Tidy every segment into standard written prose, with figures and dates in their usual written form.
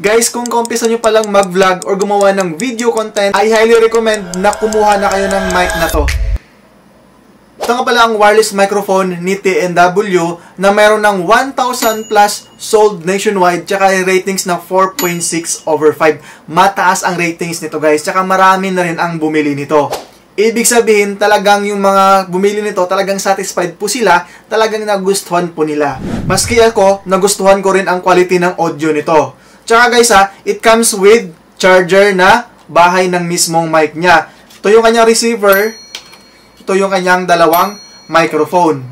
Guys, kung kaumpisa nyo palang mag-vlog or gumawa ng video content, I highly recommend na kumuha na kayo ng mic na to. Ito nga pala ang wireless microphone ni TNW na mayroon ng 1,000 plus sold nationwide tsaka ratings na 4.6/5. Mataas ang ratings nito guys, tsaka marami na rin ang bumili nito. Ibig sabihin, talagang yung mga bumili nito, talagang satisfied po sila, talagang nagustuhan po nila. Maski ako, nagustuhan ko rin ang quality ng audio nito. Tsaka guys it comes with charger na bahay ng mismong mic niya. Ito yung kanyang receiver, ito yung kanyang dalawang microphone.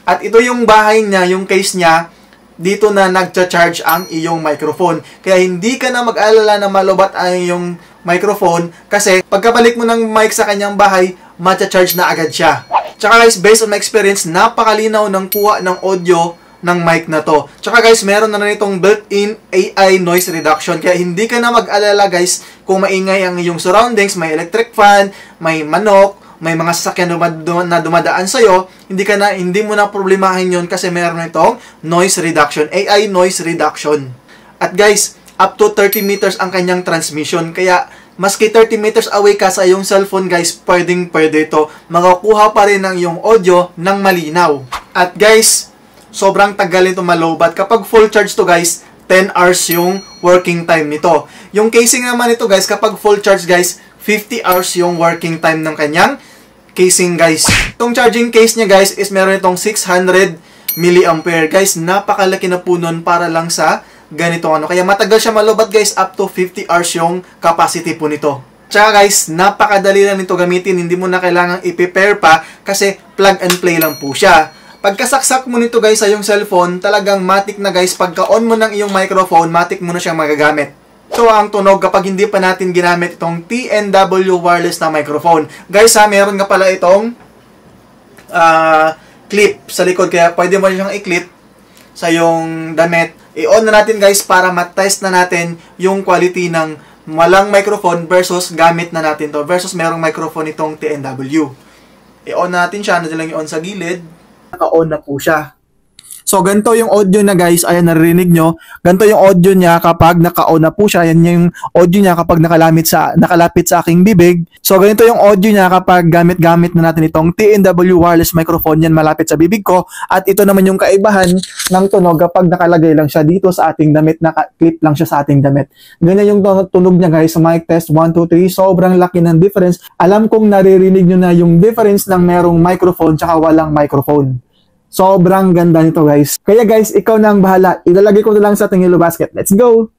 At ito yung bahay niya, yung case niya, dito na nagcha-charge ang iyong microphone. Kaya hindi ka na mag-alala na malubat ang iyong microphone kasi pagkabalik mo ng mic sa kanyang bahay, matcha-charge na agad siya. Tsaka guys, based on my experience, napakalinaw ng kuha ng audio ng mic na to. Tsaka guys, meron na itong built-in AI noise reduction. Kaya hindi ka na mag-alala guys kung maingay ang iyong surroundings, may electric fan, may manok, may mga sasakyan na dumadaan sa'yo, hindi mo na problemahin yun kasi meron na itong noise reduction, AI noise reduction. At guys, up to 30 meters ang kanyang transmission. Kaya maski 30 meters away ka sa iyong cellphone guys, pwede ito. Makakuha pa rin ang iyong audio ng malinaw. At guys, sobrang tagal ito malobat. Kapag full charge to guys, 10 hours yung working time nito. Yung casing naman ito guys, kapag full charge guys, 50 hours yung working time ng kanyang casing guys. Itong charging case niya guys is meron itong 600 mAh. Guys, napakalaki na po nun para lang sa ganito ano. Kaya matagal siya malobat guys, up to 50 hours yung capacity po nito. Tsaka guys, napakadali lang nito gamitin. Hindi mo na kailangang i-prepare pa kasi plug and play lang po siya. Pagkasaksak mo nito guys sa iyong cellphone, talagang matik na guys, pagka-on mo ng iyong microphone, matik mo na siyang magagamit. Ito ang tunog kapag hindi pa natin ginamit itong TNW wireless na microphone. Guys meron nga pala itong clip sa likod, kaya pwede mo siyang i-clip sa iyong damit. I-on na natin guys para matest na natin yung quality ng walang microphone versus gamit na natin to versus merong microphone itong TNW. I-on natin siya, na lang i-on sa gilid. Naka-on na po siya. So, ganito yung audio na guys. Ayan, naririnig nyo. Ganito yung audio niya kapag naka-on na po siya. Ayan yung audio niya kapag nakalapit sa aking bibig. So, ganito yung audio niya kapag gamit na natin itong TNW wireless microphone. Yan, malapit sa bibig ko. At ito naman yung kaibahan ng tunog kapag nakalagay lang siya dito sa ating damit. Naka-clip lang siya sa ating damit. Ganyan yung tunog niya guys. Mic test 1, 2, 3. Sobrang laki ng difference. Alam kong naririnig nyo na yung difference ng merong microphone tsaka walang microphone. Sobrang ganda nito guys. Kaya guys, ikaw na ang bahala. Ilalagay ko na lang sa ating yellow basket. Let's go!